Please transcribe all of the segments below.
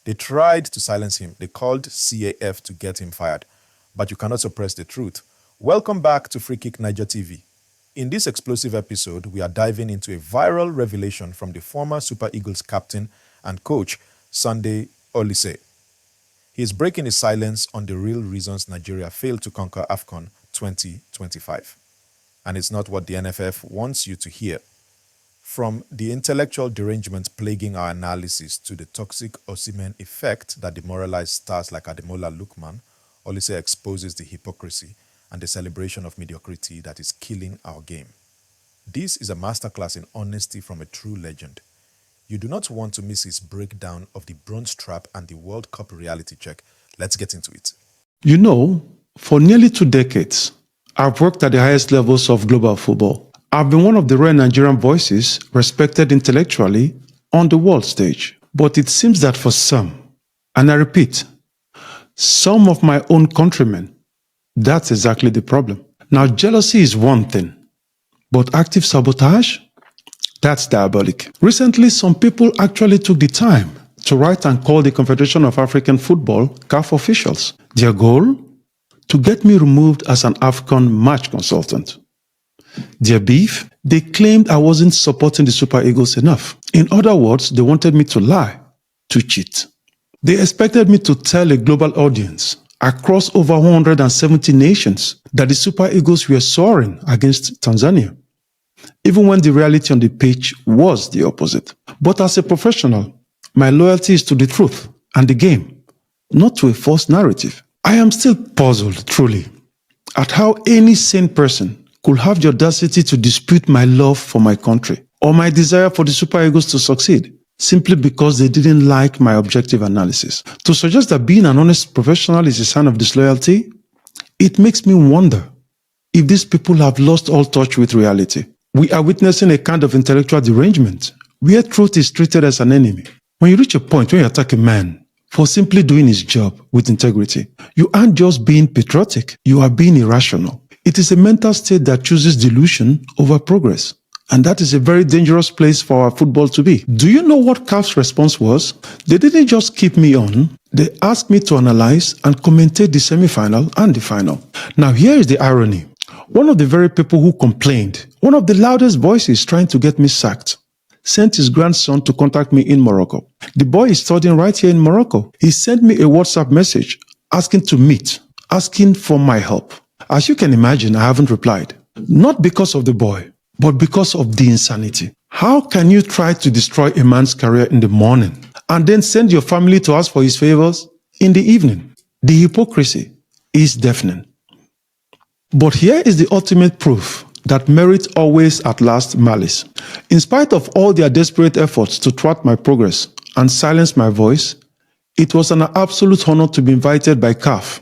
They tried to silence him. They called CAF to get him fired. But you cannot suppress the truth. Welcome back to Free Kick Niger TV. In this explosive episode, we are diving into a viral revelation from the former Super Eagles captain and coach, Sunday Oliseh. He is breaking his silence on the real reasons Nigeria failed to conquer AFCON 2025. And it's not what the NFF wants you to hear. From the intellectual derangement plaguing our analysis to the toxic Osimhen effect that demoralized stars like Ademola Lookman, Oliseh exposes the hypocrisy and the celebration of mediocrity that is killing our game. This is a masterclass in honesty from a true legend. You do not want to miss his breakdown of the bronze trap and the World Cup reality check. Let's get into it. You know, for nearly 2 decades, I've worked at the highest levels of global football. I've been one of the rare Nigerian voices respected intellectually on the world stage. But it seems that for some, and I repeat, some of my own countrymen, that's exactly the problem. Now, jealousy is one thing, but active sabotage? That's diabolic. Recently, some people actually took the time to write and call the Confederation of African Football, CAF officials. Their goal? To get me removed as an AFCON match consultant. Their beef? They claimed I wasn't supporting the Super Eagles enough. In other words, they wanted me to lie, to cheat. They expected me to tell a global audience across over 170 nations that the Super Eagles were soaring against Tanzania, even when the reality on the pitch was the opposite. But as a professional, my loyalty is to the truth and the game, not to a false narrative. I am still puzzled, truly, at how any sane person could have the audacity to dispute my love for my country or my desire for the Super Eagles to succeed, simply because they didn't like my objective analysis. To suggest that being an honest professional is a sign of disloyalty, it makes me wonder if these people have lost all touch with reality. We are witnessing a kind of intellectual derangement where truth is treated as an enemy. When you reach a point where you attack a man for simply doing his job with integrity, you aren't just being patriotic, you are being irrational. It is a mental state that chooses delusion over progress. And that is a very dangerous place for our football to be. Do you know what CAF's response was? They didn't just keep me on. They asked me to analyze and commentate the semi-final and the final. Now here is the irony. One of the very people who complained, one of the loudest voices trying to get me sacked, sent his grandson to contact me in Morocco. The boy is studying right here in Morocco. He sent me a WhatsApp message asking to meet, asking for my help. As you can imagine, I haven't replied. Not because of the boy, but because of the insanity. How can you try to destroy a man's career in the morning and then send your family to ask for his favors in the evening? The hypocrisy is deafening. But here is the ultimate proof that merit always outlast malice. In spite of all their desperate efforts to thwart my progress and silence my voice, it was an absolute honor to be invited by CAF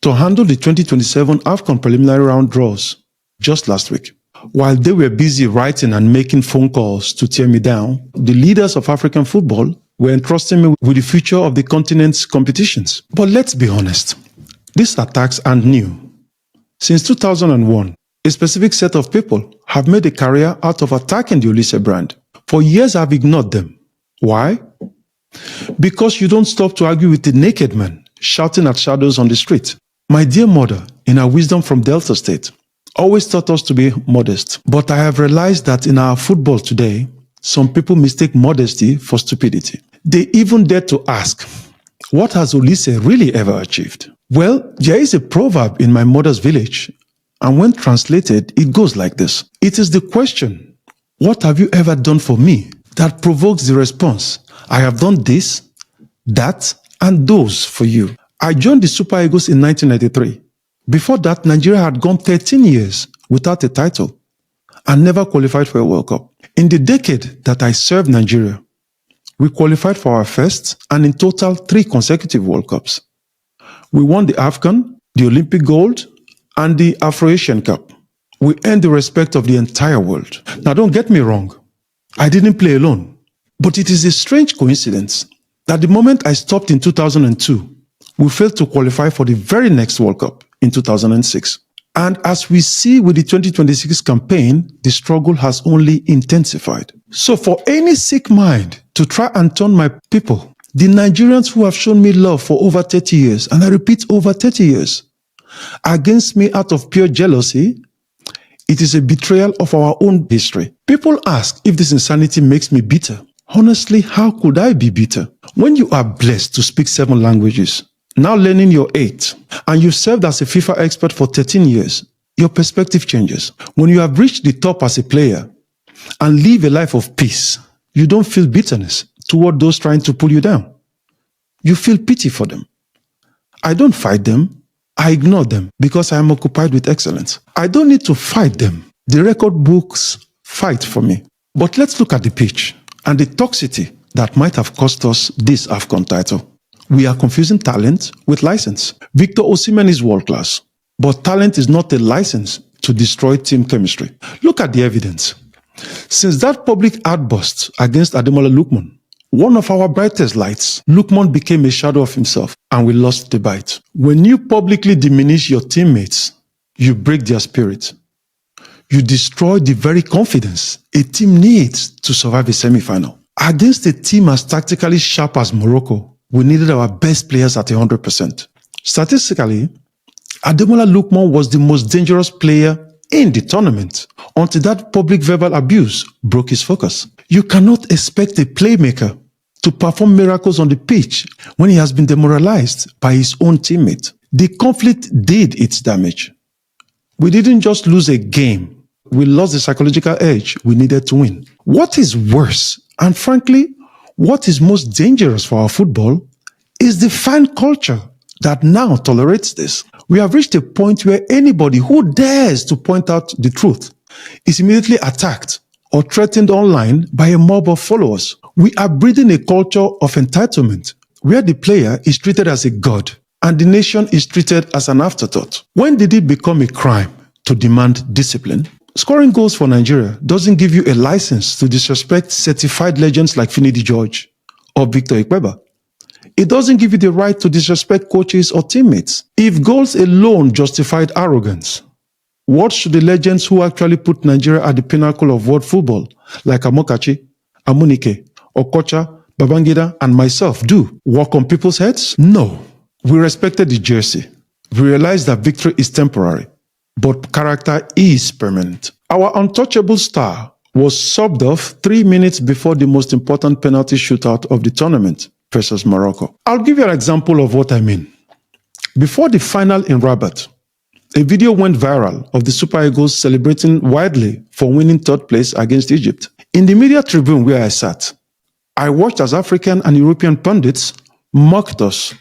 to handle the 2027 AFCON preliminary round draws just last week. While they were busy writing and making phone calls to tear me down, the leaders of African football were entrusting me with the future of the continent's competitions. But let's be honest, these attacks aren't new. Since 2001, a specific set of people have made a career out of attacking the Oliseh brand. For years, I've ignored them. Why? Because you don't stop to argue with the naked man shouting at shadows on the street. My dear mother, in her wisdom from Delta State, always taught us to be modest. But I have realized that in our football today, some people mistake modesty for stupidity. They even dare to ask, what has Oliseh really ever achieved? Well, there is a proverb in my mother's village, and when translated, it goes like this. It is the question, what have you ever done for me, that provokes the response, I have done this, that, and those for you. I joined the Super Eagles in 1993. Before that, Nigeria had gone 13 years without a title and never qualified for a World Cup. In the decade that I served Nigeria, we qualified for our first and in total 3 consecutive World Cups. We won the AFCON, the Olympic gold, and the Afro-Asian Cup. We earned the respect of the entire world. Now don't get me wrong, I didn't play alone. But it is a strange coincidence that the moment I stopped in 2002, we failed to qualify for the very next World Cup in 2006. And as we see with the 2026 campaign, the struggle has only intensified. So for any sick mind to try and turn my people The Nigerians who have shown me love for over 30 years, and I repeat, over 30 years, against me out of pure jealousy, it is a betrayal of our own history. People ask if this insanity makes me bitter. Honestly, how could I be bitter? When you are blessed to speak 7 languages, now learning your 8th, and you've served as a FIFA expert for 13 years, your perspective changes. When you have reached the top as a player and live a life of peace, you don't feel bitterness toward those trying to pull you down. You feel pity for them. I don't fight them. I ignore them because I am occupied with excellence. I don't need to fight them. The record books fight for me. But let's look at the pitch and the toxicity that might have cost us this AFCON title. We are confusing talent with license. Victor Osimhen is world class, but talent is not a license to destroy team chemistry. Look at the evidence. Since that public outburst against Ademola Lookman, one of our brightest lights, Lookman became a shadow of himself and we lost the bite. When you publicly diminish your teammates, you break their spirit. You destroy the very confidence a team needs to survive a semi-final. Against a team as tactically sharp as Morocco, we needed our best players at 100%. Statistically, Ademola Lookman was the most dangerous player in the tournament until that public verbal abuse broke his focus. You cannot expect a playmaker to perform miracles on the pitch when he has been demoralized by his own teammate. The conflict did its damage. We didn't just lose a game, we lost the psychological edge we needed to win. What is worse, and frankly, what is most dangerous for our football, is the fan culture that now tolerates this. We have reached a point where anybody who dares to point out the truth is immediately attacked or threatened online by a mob of followers. We are breeding a culture of entitlement where the player is treated as a god and the nation is treated as an afterthought. When did it become a crime to demand discipline? Scoring goals for Nigeria doesn't give you a license to disrespect certified legends like Finidi George or Victor Ikpeba. It doesn't give you the right to disrespect coaches or teammates. If goals alone justified arrogance, what should the legends who actually put Nigeria at the pinnacle of world football, like Amokachi, Amunike, Okocha, Babangida, and myself do? Walk on people's heads? No. We respected the jersey. We realized that victory is temporary, but character is permanent. Our untouchable star was subbed off 3 minutes before the most important penalty shootout of the tournament versus Morocco. I'll give you an example of what I mean. Before the final in Rabat, a video went viral of the Super Eagles celebrating widely for winning 3rd place against Egypt. In the media tribune where I sat, I watched as African and European pundits mocked us.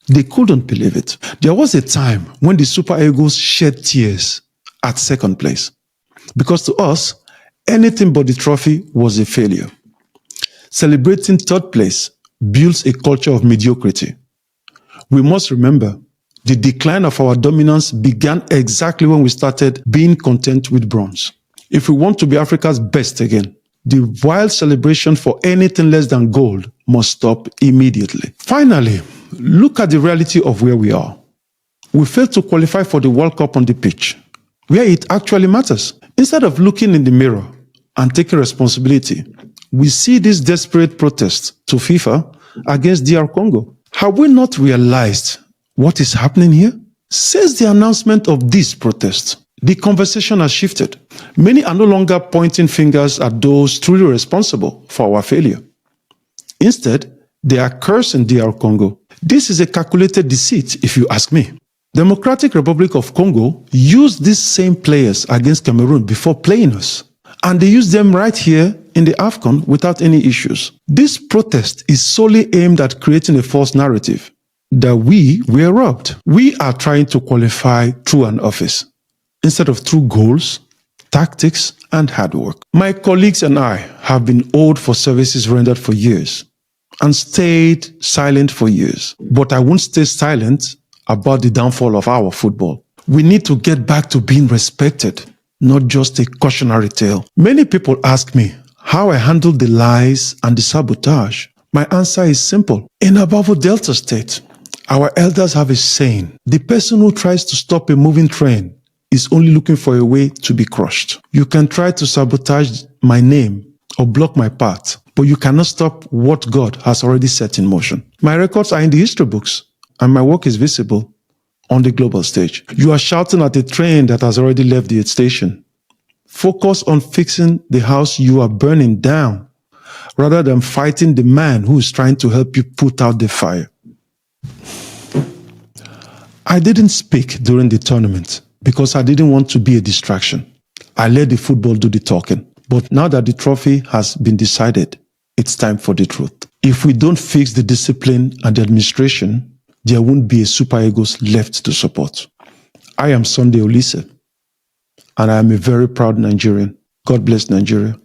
They couldn't believe it. There was a time when the Super Eagles shed tears at 2nd place, because to us, anything but the trophy was a failure. Celebrating 3rd place builds a culture of mediocrity. We must remember, the decline of our dominance began exactly when we started being content with bronze. If we want to be Africa's best again, the wild celebration for anything less than gold must stop immediately. Finally, look at the reality of where we are. We failed to qualify for the World Cup on the pitch, where it actually matters. Instead of looking in the mirror and taking responsibility, we see this desperate protest to FIFA against DR Congo. Have we not realized what is happening here? Since the announcement of this protest, the conversation has shifted. Many are no longer pointing fingers at those truly responsible for our failure. Instead, they are cursing DR Congo. This is a calculated deceit, if you ask me. Democratic Republic of Congo used these same players against Cameroon before playing us, and they used them right here in the AFCON without any issues. This protest is solely aimed at creating a false narrative that we were robbed. We are trying to qualify through an office instead of through goals, tactics, and hard work. My colleagues and I have been owed for services rendered for years and stayed silent for years. But I won't stay silent about the downfall of our football. We need to get back to being respected, not just a cautionary tale. Many people ask me how I handle the lies and the sabotage. My answer is simple. In Abavo Delta State, our elders have a saying: the person who tries to stop a moving train is only looking for a way to be crushed. You can try to sabotage my name or block my path, but you cannot stop what God has already set in motion. My records are in the history books, and my work is visible on the global stage. You are shouting at a train that has already left the station. Focus on fixing the house you are burning down, rather than fighting the man who is trying to help you put out the fire. I didn't speak during the tournament because I didn't want to be a distraction. I let the football do the talking. But now that the trophy has been decided, it's time for the truth. If we don't fix the discipline and the administration, there won't be a Super Eagles left to support. I am Sunday Oliseh, and I am a very proud Nigerian. God bless Nigeria.